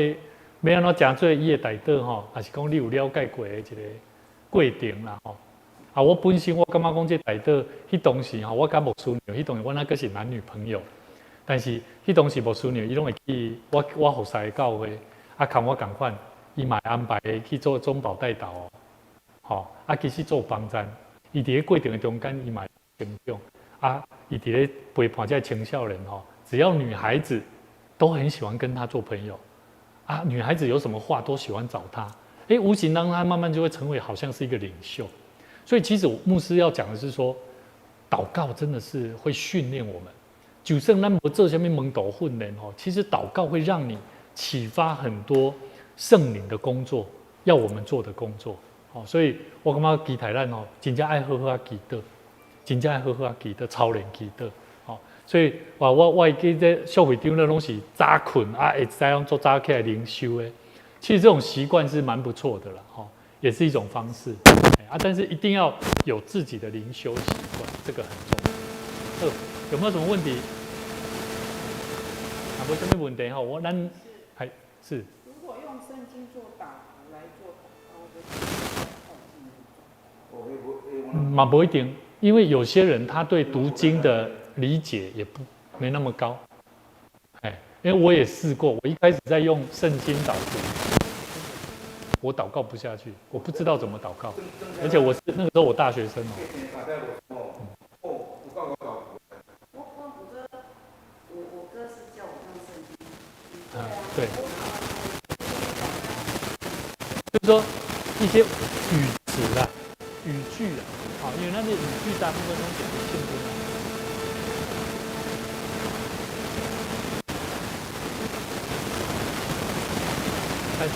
安怎诚做伊的大道吼，还是讲你有了解过的一个过程啦吼？啊，我本身我感觉讲这大道，迄当时吼，我甲牧师娘，迄当时我那个是男女朋友。但是，迄当时牧师娘伊拢会去我服侍教会，啊，看我共款，伊嘛安排去做中保带导哦，吼，啊，其实做帮站，伊伫咧过程的中间，伊嘛成长，啊，伊伫咧陪伴这青少年吼，只要女孩子都很喜欢跟他做朋友，啊，女孩子有什么话都喜欢找他，无形当中他慢慢就会成为好像是一个领袖，所以其实牧师要讲的是说，祷告真的是会训练我们。就算咱无做啥物门徒训练吼，其实祷告会让你启发很多圣灵的工作，要我们做的工作。所以我感觉期待咱吼，真正爱好好祈祷，真正爱好好祈祷，操练祈祷。所以我记得小会长咧拢是早困啊，会知样做早起来灵修的。其实这种习惯是蛮不错的啦，也是一种方式。但是一定要有自己的灵修习惯，这个很重要。有没有什么问题？没什么问题哈，是。
如果用圣经做导来做祷告，
嘛不一定，因为有些人他对读经的理解也没那么高。哎，因为我也试过，我一开始在用圣经导读，我祷告不下去，我不知道怎么祷告，而且我是那个时候我大学生哦。
我哥是叫我用圣经。
对。就是说一些语词啦、语句啦，啊，因为那些语句大部分都讲的圣经啦。开始。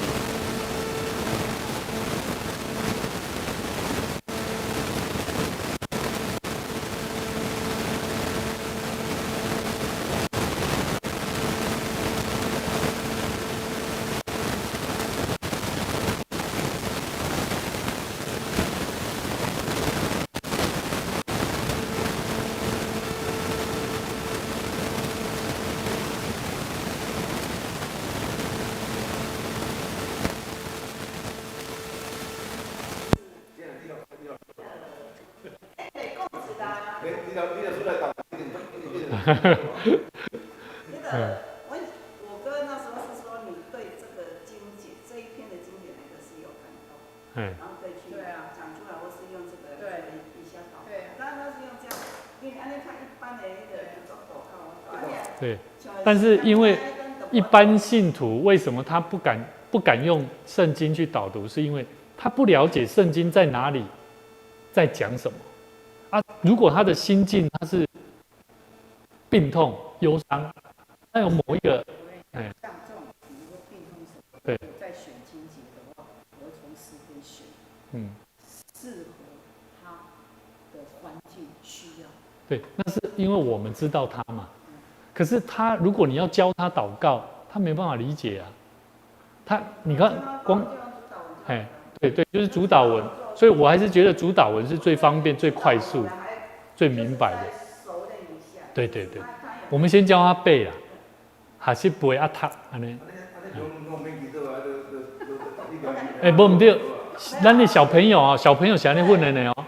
我哥那时候是说你对这个经节这一篇的经节那个是有感动，然后可以去讲出来，或是用这个一下导。对，当然是用这样，因为按照看一般的那个比较祷告，
对，但是因为一般信徒为什么他不敢用圣经去导读，是因为他不了解圣经在哪里，在讲什么啊？如果他的心境他是病痛、忧伤，那有某一个，
像这种比如说病痛什么，
对，
在选经节的话，我会从诗篇选，适合他的环境需要。
对，那是因为我们知道他嘛。可是他，如果你要教他祷告，他没办法理解啊。你看光，对，就是主导文，所以我还是觉得主导文是最方便、最快速、最明白的。对，我们先教他背啦，还是背啊读安尼。无唔对，咱的小朋友啊，小朋友是安尼训练的哦。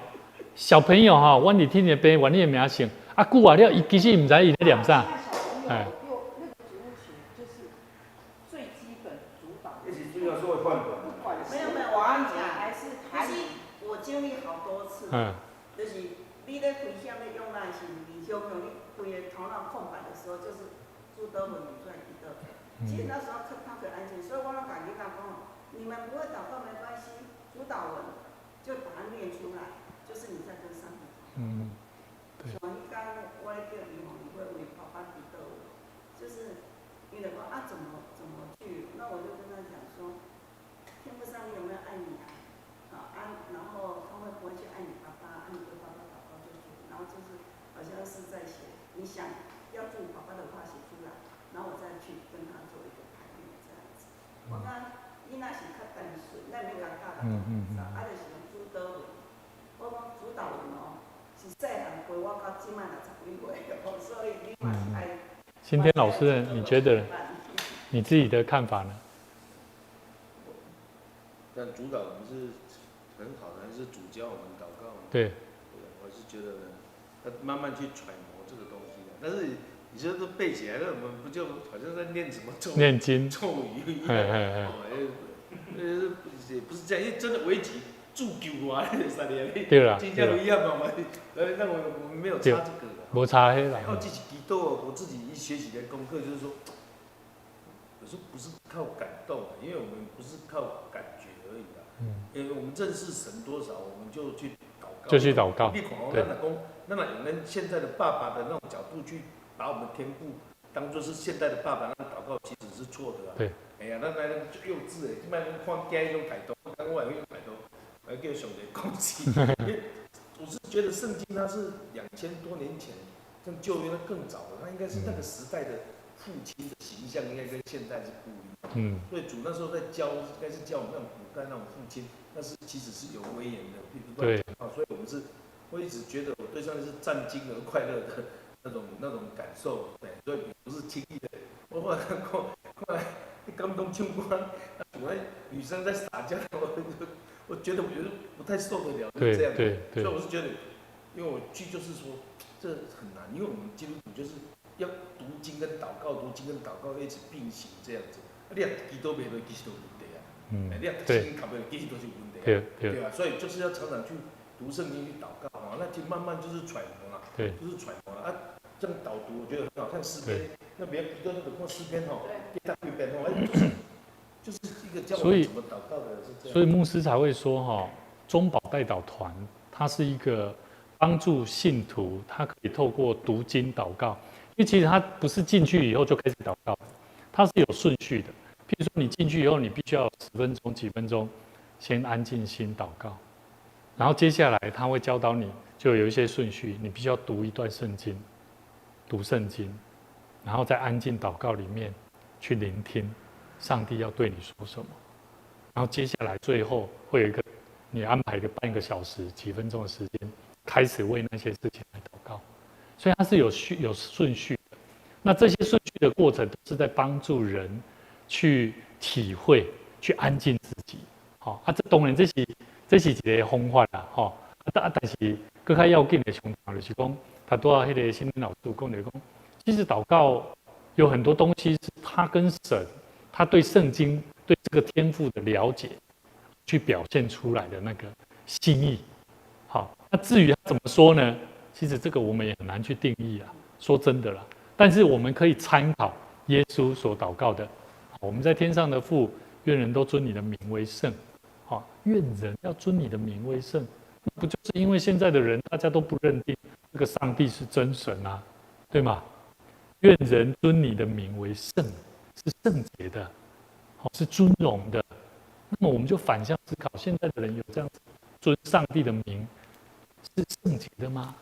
小朋友哈，阮伫听你背，阮你的名姓，啊久啊了，伊其实唔知伊在念啥。
哎，那个植物学就是最基本主导。
一起最要说范本。
没有，我跟你讲，还是我经历好多次。就是你在回想咧用那是你小朋友，你规个头脑空白的时候，就是朱德文出来一个。其实那时候他很安静，所以我拢感觉到讲，你们不会祷告没关系，主导文就把它念出来，就是你在跟上帝。对。像你刚我咧叫你你会为爸爸祈祷，就是你的说啊怎么去？那我就跟他讲说，天父上帝有没有爱你啊？然后他会不会去爱你爸爸？爱你对爸爸祷告就去，然后就是好像是在写，你想要祝爸爸的话写出来，然后我再去跟他做一个排列这样子。我讲你那是较单纯，那没讲大的，就是用主导文。我讲主导文哦，是细汉陪我到今晚60几岁哦，所以你嘛是爱。
今天老师，你觉得你自己的看法呢？
但主导文是很好的，还是主教我们祷告？
对，
我是觉得呢，他慢慢去揣摩这个东西的。但是你说都背起来，那我们不就好像在念什么咒？
念经
咒语一样。也不是这样，因为真的危急助救我3年。
对啦。
真正有一样嘛？那我们没有差这个。
无差迄啦。
然后自己祈祷，我自己一学习的功课就是说，有时候不是靠感动，因为我们不是靠感觉而已的。因为我们认识神多少，我们就去祷告。
就去祷告。
对。那我们现在的爸爸的那种角度去把我们天父当作是现代的爸爸，那祷告其实是错的啊。
对。
哎呀，那就幼稚诶，即摆看囝迄种态度，讲我迄种态度，来叫上帝控制。因为我是觉得圣经它是2000多年前，像旧约它更早了，它应该是那个时代的父亲的形象，应该跟现在是不一样。所以主那时候在教，应该是教我们那种古代那种父亲，但是其实是有威严的，对。所以我一直觉得我对上帝是战惊而快乐的那种感受，对，所以不是轻易的。我后来看过，后来刚刚唱歌，主要女生在撒娇，我觉得不太受得了
对
这样，
对对，
所以我是觉得，因为我就是说这很难，因为我们基督徒就是要读经跟祷告，读经跟祷告一起并行这样子。你啊，祈祷袂落，其实都有问题啊。你啊，心卡袂落，其实都是有问题啊。对啊，所以就是要常常去读圣经去祷告啊，那就慢慢就是揣摩啊，就是揣摩啊。这样导读我觉得很好，像诗篇，那别人提到那个诗篇吼，第三篇吼，就是一个教我们怎么祷告的，是这样。
所以牧师才会说哈，中保代祷团，它是一个帮助信徒，他可以透过读经祷告，因为其实他不是进去以后就开始祷告，它是有顺序的。譬如说你进去以后，你必须要10分钟、几分钟，先安静心祷告，然后接下来他会教导你，就有一些顺序，你必须要读一段圣经，读圣经，然后在安静祷告里面去聆听上帝要对你说什么，然后接下来最后会有一个你安排一个半个小时、几分钟的时间，开始为那些事情来祷告，所以它是有顺序的。那这些顺序的过程都是在帮助人去体会、去安静自己。好啊，这当然这是一个方法啦，吼。但是更加要紧的上头就是讲，他都要那个心理老师讲的讲，其实祷告有很多东西是他跟神，他对圣经、对这个天父的了解，去表现出来的那个心意。好，那至于他怎么说呢？其实这个我们也很难去定义啊。说真的啦，但是我们可以参考耶稣所祷告的。我们在天上的父，愿人都尊你的名为圣。好，愿人要尊你的名为圣，不就是因为现在的人大家都不认定这个上帝是真神啊，对吗？愿人尊你的名为圣，是圣洁的，是尊荣的。那么我们就反向思考，现在的人有这样子尊上帝的名，是圣洁的吗？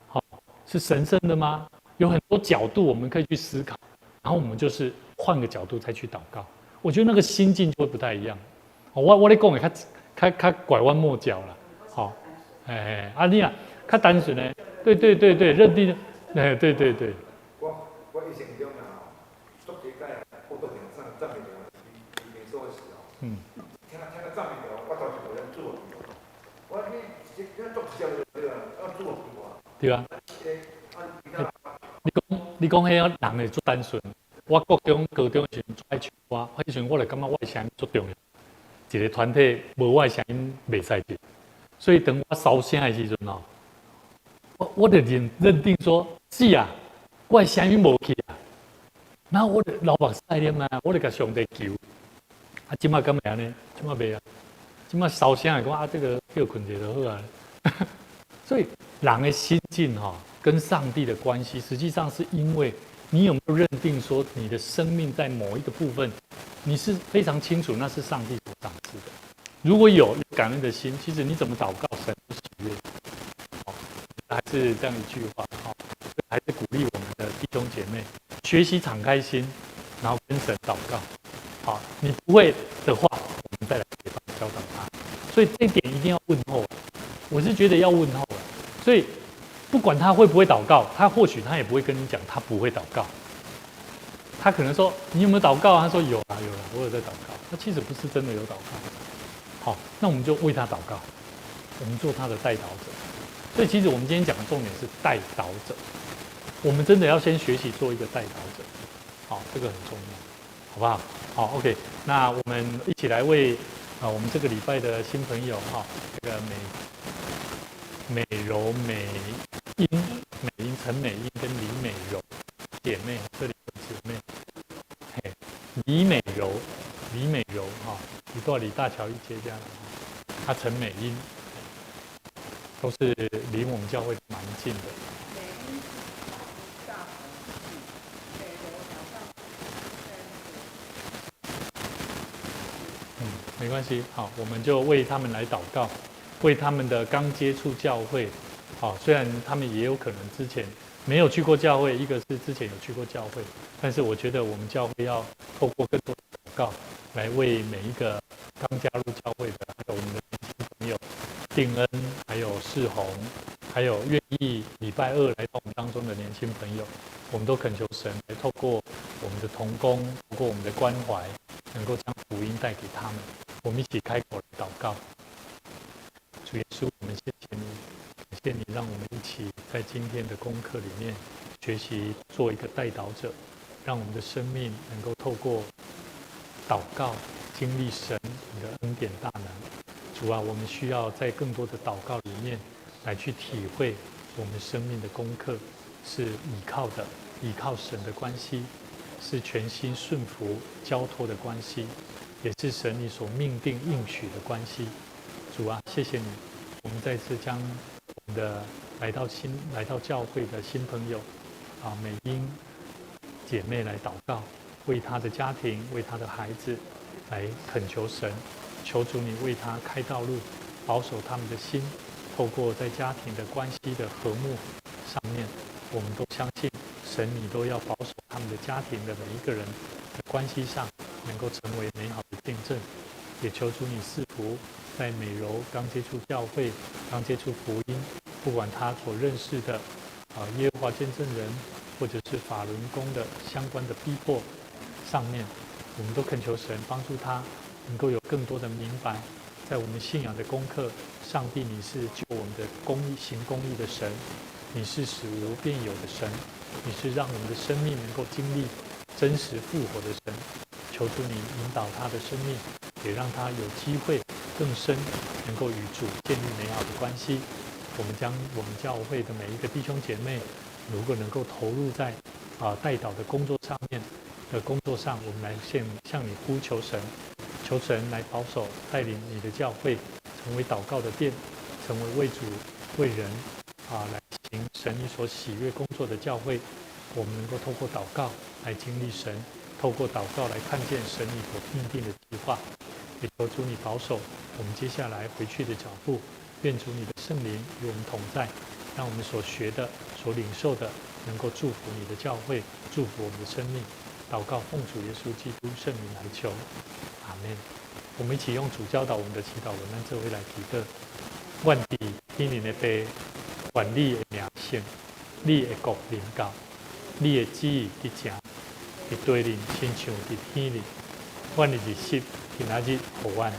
好，是神圣的吗？有很多角度我们可以去思考，然后我们就是换个角度再去祷告。我觉得那个心境就会不太一样。我咧讲的较拐弯抹角啦，好，你啊，较单纯的，对，认定，对。
我以前中啊，做几届啊，我都上赞美了，你说的时候，听到赞美了，我倒是有人做，我你做小的对吧？要做
对啊。你讲迄人会做单纯，我高中时阵爱唱歌，迄时我就感觉我的声音最重要。一个团体无我的声音袂使进，所以等我烧声的时阵哦，我就认定说，是啊，我的声音无去啊，然后我就流目屎念啊，我就甲上帝求，即马敢会安尼？即马袂啊，即马烧声的讲啊，这个叫困者就好啊。所以人的心境跟上帝的关系，实际上是因为你有没有认定说，你的生命在某一个部分，你是非常清楚那是上帝所赏赐的。如果有感恩的心，其实你怎么祷告，神都喜悦。还是这样一句话，还是鼓励我们的弟兄姐妹学习敞开心，然后跟神祷告。好，你不会的话，我们再来教导他。所以这一点一定要问候，我是觉得要问候。所以不管他会不会祷告，他或许他也不会跟你讲他不会祷告。他可能说你有没有祷告？他说有啦，我有在祷告。他其实不是真的有祷告。好，那我们就为他祷告，我们做他的代祷者。所以其实我们今天讲的重点是代祷者，我们真的要先学习做一个代祷者。好，这个很重要，好不好？好 ，OK， 那我们一起来为我们这个礼拜的新朋友这个美柔美英陈美英跟李美柔姐妹，这里有姐妹，李美柔一段离大桥一街这样，陈美英都是离我们教会蛮近的。没关系，好，我们就为他们来祷告，为他们的刚接触教会，好，虽然他们也有可能之前没有去过教会，一个是之前有去过教会，但是我觉得我们教会要透过更多的祷告，来为每一个刚加入教会的，还有我们的年轻朋友定恩，还有世宏，还有愿意礼拜二来到我们当中的年轻朋友，我们都恳求神来透过我们的同工，透过我们的关怀，能够将福音带给他们。我们一起开口来祷告。主耶稣，我们谢谢你，感谢你让我们一起在今天的功课里面学习做一个代祷者，让我们的生命能够透过祷告经历神你的恩典大能。主啊，我们需要在更多的祷告里面来去体会我们生命的功课是依靠神的关系，是全心顺服交托的关系，也是神你所命定应许的关系。主啊，谢谢你，我们再次将我们的来到教会的新朋友美英姐妹来祷告，为她的家庭，为她的孩子来恳求神，求主你为她开道路，保守他们的心，透过在家庭的关系的和睦上面，我们都相信神你都要保守他们的家庭的每一个人的关系上能够成为美好的见证。也求主你赐福在美柔刚接触教会，刚接触福音，不管他所认识的耶和华见证人或者是法轮功的相关的逼迫上面，我们都恳求神帮助他能够有更多的明白，在我们信仰的功课，上帝你是救我们的行公义的神，你是使无变有的神，你是让我们的生命能够经历真实复活的神。求主你引导他的生命，也让他有机会更深能够与主建立美好的关系。我们将我们教会的每一个弟兄姐妹，如果能够投入在代祷的工作上，我们来向你呼求神，求神来保守带领你的教会成为祷告的殿，成为为主为人来行神你所喜悦工作的教会。我们能够透过祷告来经历神，透过祷告来看见神你所命定的计划。也求主你保守我们接下来回去的脚步，愿主你的圣灵与我们同在，让我们所学的、所领受的，能够祝福你的教会，祝福我们的生命。祷告奉主耶稣基督圣名来求，阿们。我们一起用主教导我们的祈祷文案，这回来提个：愿伫天灵的父，愿你的名圣，你的国临到，你的旨意伫正，伫地灵亲像伫天灵。愿的日息今仔日互阮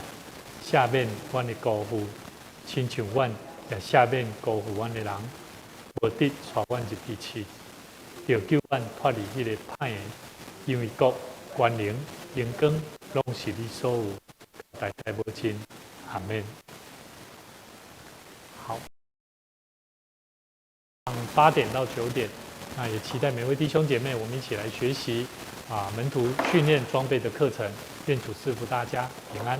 赦免阮的辜负，亲像阮也赦免辜负阮的人，无得带阮入地狱，就救阮脱离迄个歹的。因为国、权能、荣光，拢是你所有，代代无尽。阿们。好，8点到9点，那也期待每位弟兄姐妹，我们一起来学习门徒训练装备的课程。愿主赐福大家平安。